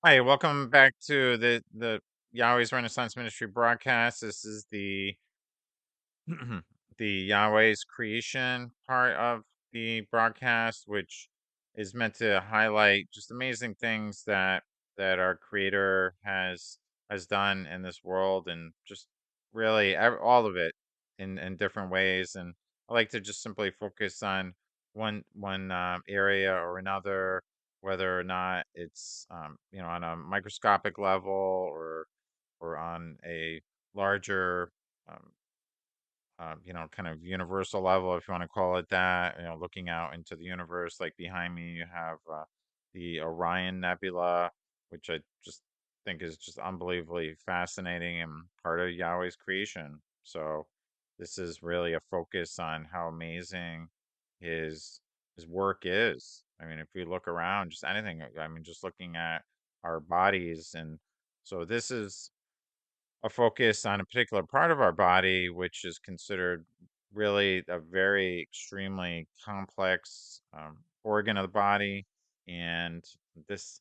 Hi, welcome back to the Yahweh's Renaissance Ministry broadcast. This is the the Yahweh's creation part of the broadcast, which is meant to highlight just amazing things that our Creator has done in this world, and just really all of it in different ways. And I like to just simply focus on one area or another, whether or not it's on a microscopic level or on a larger um, kind of universal level, if you want to call it that. Looking out into the universe, like behind me, you have the Orion Nebula, which I just think is just unbelievably fascinating and part of Yahweh's creation. So this is really a focus on how amazing his his work is. I mean, if we look around, just anything. I mean, just looking at our bodies, and so this is a focus on a particular part of our body, which is considered really a very extremely complex organ of the body. And this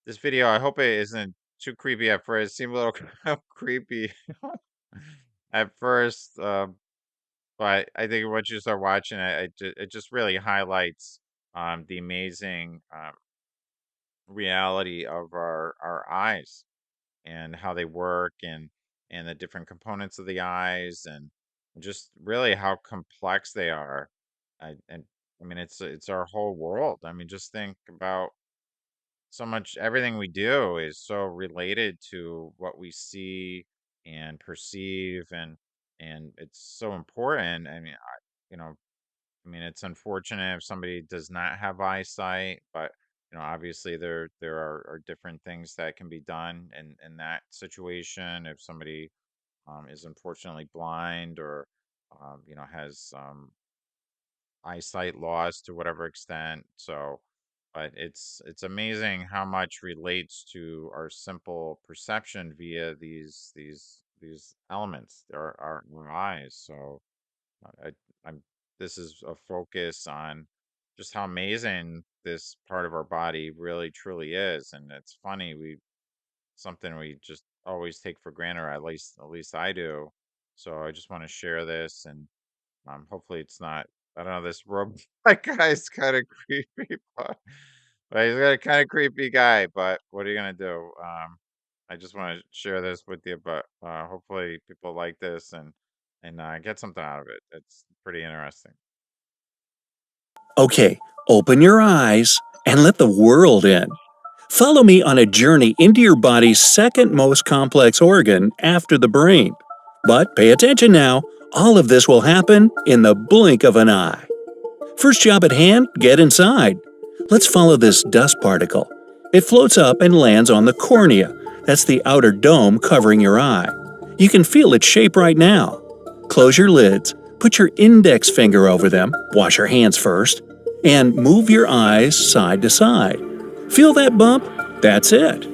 this video, I hope it isn't too creepy at first. It seemed a little creepy at first, but I think once you start watching it, it just really highlights the amazing reality of our eyes and how they work and the different components of the eyes and just really how complex they are. And I mean it's our whole world. I mean, just think about so much. Everything we do is so related to what we see and perceive, and it's so important. I mean, you know I mean, it's unfortunate if somebody does not have eyesight, but obviously there are different things that can be done in that situation. If somebody is unfortunately blind or has eyesight loss to whatever extent. So, but it's amazing how much relates to our simple perception via these elements, our eyes. So I, I'm this is a focus on just how amazing this part of our body really truly is. And it's funny, we something we just always take for granted, or at least I do. So I just want to share this, and hopefully it's not. I don't know. This robot guy's kind of creepy, but he's got a kind of creepy guy. But what are you gonna do? I just want to share this with you, but hopefully people like this and get something out of it. It's pretty interesting. Okay, open your eyes and let the world in. Follow me on a journey into your body's second most complex organ after the brain. But pay attention now, all of this will happen in the blink of an eye. First job at hand, get inside. Let's follow this dust particle. It floats up and lands on the cornea. That's the outer dome covering your eye. You can feel its shape right now. Close your lids, put your index finger over them, wash your hands first, and move your eyes side to side. Feel that bump? That's it.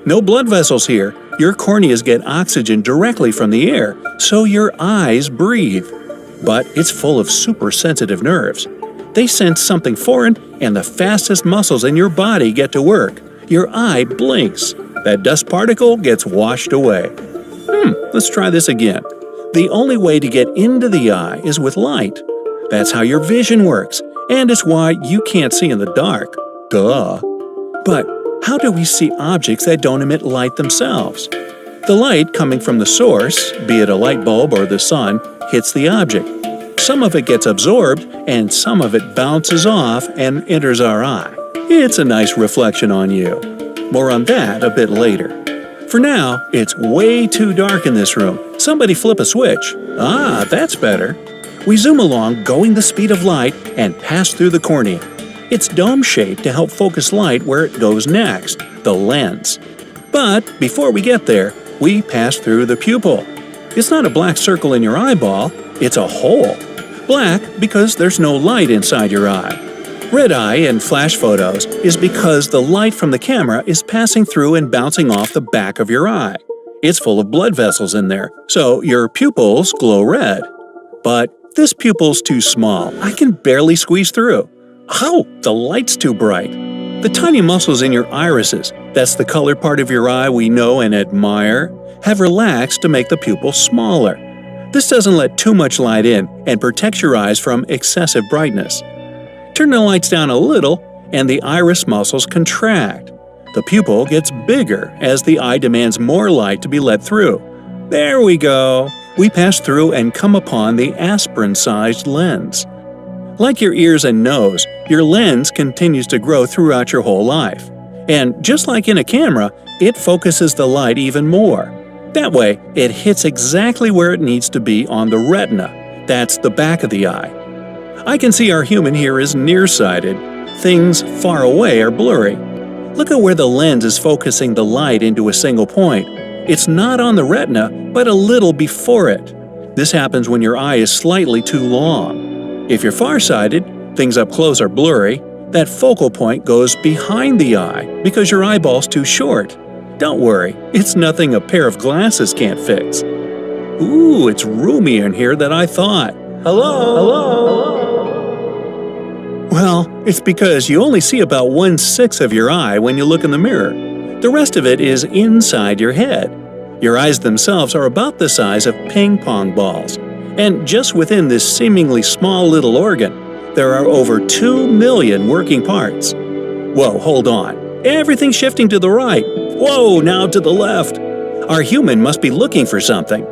No blood vessels here. Your corneas get oxygen directly from the air, so your eyes breathe. But it's full of super sensitive nerves. They sense something foreign, and the fastest muscles in your body get to work. Your eye blinks. That dust particle gets washed away. Let's try this again. The only way to get into the eye is with light. That's how your vision works, and it's why you can't see in the dark. Duh. But how do we see objects that don't emit light themselves? The light coming from the source, be it a light bulb or the sun, hits the object. Some of it gets absorbed, and some of it bounces off and enters our eye. It's a nice reflection on you. More on that a bit later. For now, it's way too dark in this room. Somebody flip a switch. Ah, that's better. We zoom along, going the speed of light, and pass through the cornea. It's dome-shaped to help focus light where it goes next, the lens. But before we get there, we pass through the pupil. It's not a black circle in your eyeball, it's a hole. Black because there's no light inside your eye. Red eye in flash photos is because the light from the camera is passing through and bouncing off the back of your eye. It's full of blood vessels in there, so your pupils glow red. But this pupil's too small. I can barely squeeze through. Oh, the light's too bright. The tiny muscles in your irises, that's the colored part of your eye we know and admire, have relaxed to make the pupil smaller. This doesn't let too much light in and protects your eyes from excessive brightness. Turn the lights down a little, and the iris muscles contract. The pupil gets bigger as the eye demands more light to be let through. There we go. We pass through and come upon the aspirin-sized lens. Like your ears and nose, your lens continues to grow throughout your whole life. And just like in a camera, it focuses the light even more. That way, it hits exactly where it needs to be on the retina. That's the back of the eye. I can see our human here is nearsighted. Things far away are blurry. Look at where the lens is focusing the light into a single point. It's not on the retina, but a little before it. This happens when your eye is slightly too long. If you're farsighted, things up close are blurry. That focal point goes behind the eye because your eyeball's too short. Don't worry, it's nothing a pair of glasses can't fix. Ooh, it's roomier in here than I thought. Hello? Hello? Well, it's because you only see about 1/6 of your eye when you look in the mirror. The rest of it is inside your head. Your eyes themselves are about the size of ping pong balls. And just within this seemingly small little organ, there are over 2 million working parts. Whoa, hold on. Everything's shifting to the right. Whoa, now to the left. Our human must be looking for something.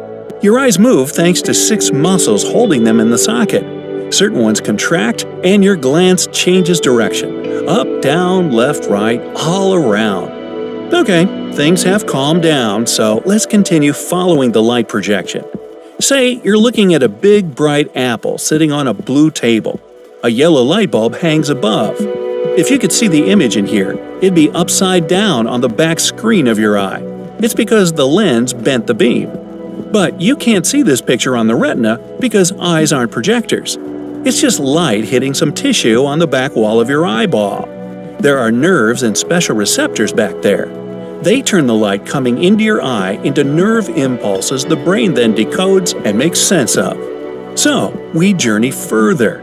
Your eyes move thanks to 6 muscles holding them in the socket. Certain ones contract, and your glance changes direction. Up, down, left, right, all around. Okay, things have calmed down, so let's continue following the light projection. Say you're looking at a big, bright apple sitting on a blue table. A yellow light bulb hangs above. If you could see the image in here, it'd be upside down on the back screen of your eye. It's because the lens bent the beam. But you can't see this picture on the retina because eyes aren't projectors. It's just light hitting some tissue on the back wall of your eyeball. There are nerves and special receptors back there. They turn the light coming into your eye into nerve impulses the brain then decodes and makes sense of. So, we journey further.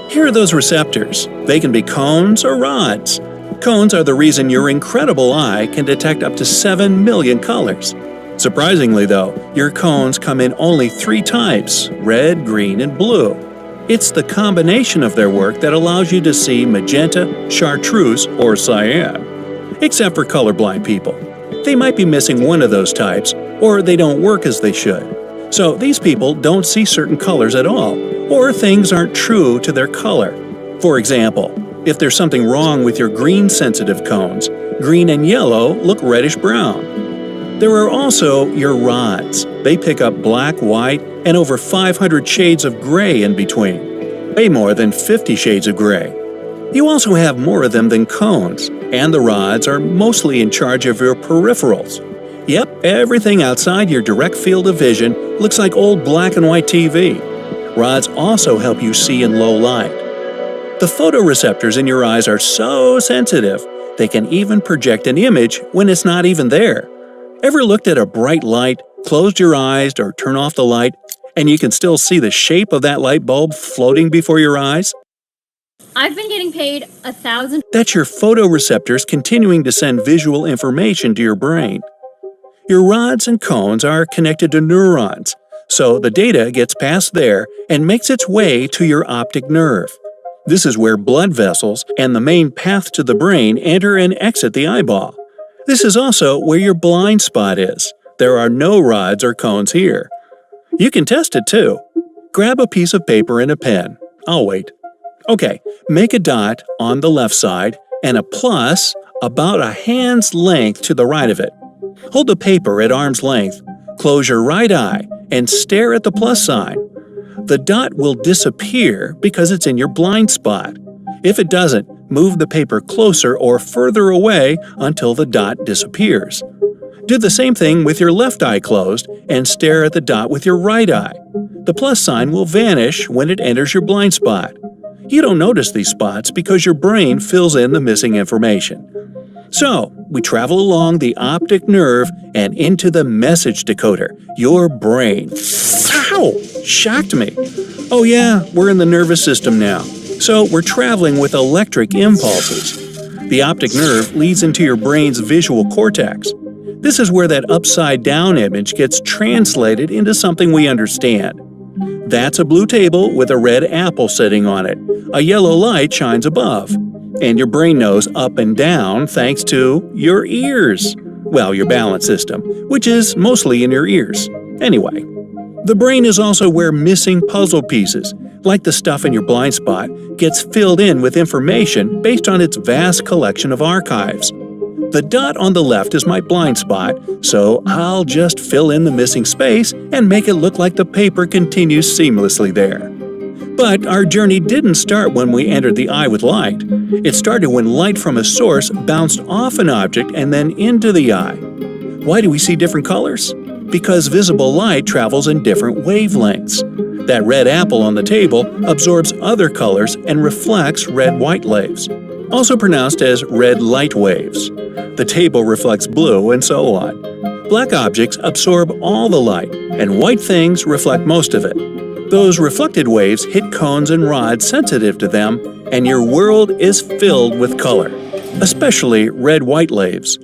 Here are those receptors. They can be cones or rods. Cones are the reason your incredible eye can detect up to 7 million colors. Surprisingly though, your cones come in only 3 types: red, green, and blue. It's the combination of their work that allows you to see magenta, chartreuse, or cyan. Except for colorblind people. They might be missing one of those types, or they don't work as they should. So these people don't see certain colors at all, or things aren't true to their color. For example, if there's something wrong with your green-sensitive cones, green and yellow look reddish-brown. There are also your rods. They pick up black, white, and over 500 shades of gray in between. Way more than 50 shades of gray. You also have more of them than cones, and the rods are mostly in charge of your peripherals. Yep, everything outside your direct field of vision looks like old black and white TV. Rods also help you see in low light. The photoreceptors in your eyes are so sensitive, they can even project an image when it's not even there. Ever looked at a bright light, closed your eyes or turn off the light, and you can still see the shape of that light bulb floating before your eyes? I've been getting paid $1,000. That's your photoreceptors continuing to send visual information to your brain. Your rods and cones are connected to neurons, so the data gets passed there and makes its way to your optic nerve. This is where blood vessels and the main path to the brain enter and exit the eyeball. This is also where your blind spot is. There are no rods or cones here. You can test it too. Grab a piece of paper and a pen. I'll wait. Okay, make a dot on the left side and a plus about a hand's length to the right of it. Hold the paper at arm's length, close your right eye, and stare at the plus sign. The dot will disappear because it's in your blind spot. If it doesn't, move the paper closer or further away until the dot disappears. Do the same thing with your left eye closed and stare at the dot with your right eye. The plus sign will vanish when it enters your blind spot. You don't notice these spots because your brain fills in the missing information. So, we travel along the optic nerve and into the message decoder, your brain. Ow! Shocked me. Oh yeah, we're in the nervous system now. So we're traveling with electric impulses. The optic nerve leads into your brain's visual cortex. This is where that upside-down image gets translated into something we understand. That's a blue table with a red apple sitting on it. A yellow light shines above. And your brain knows up and down thanks to your ears. Well, your balance system, which is mostly in your ears. Anyway, the brain is also where missing puzzle pieces, like the stuff in your blind spot, gets filled in with information based on its vast collection of archives. The dot on the left is my blind spot, so I'll just fill in the missing space and make it look like the paper continues seamlessly there. But our journey didn't start when we entered the eye with light. It started when light from a source bounced off an object and then into the eye. Why do we see different colors? Because visible light travels in different wavelengths. That red apple on the table absorbs other colors and reflects red-white waves, also pronounced as red light waves. The table reflects blue, and so on. Black objects absorb all the light, and white things reflect most of it. Those reflected waves hit cones and rods sensitive to them, and your world is filled with color, especially red-white waves.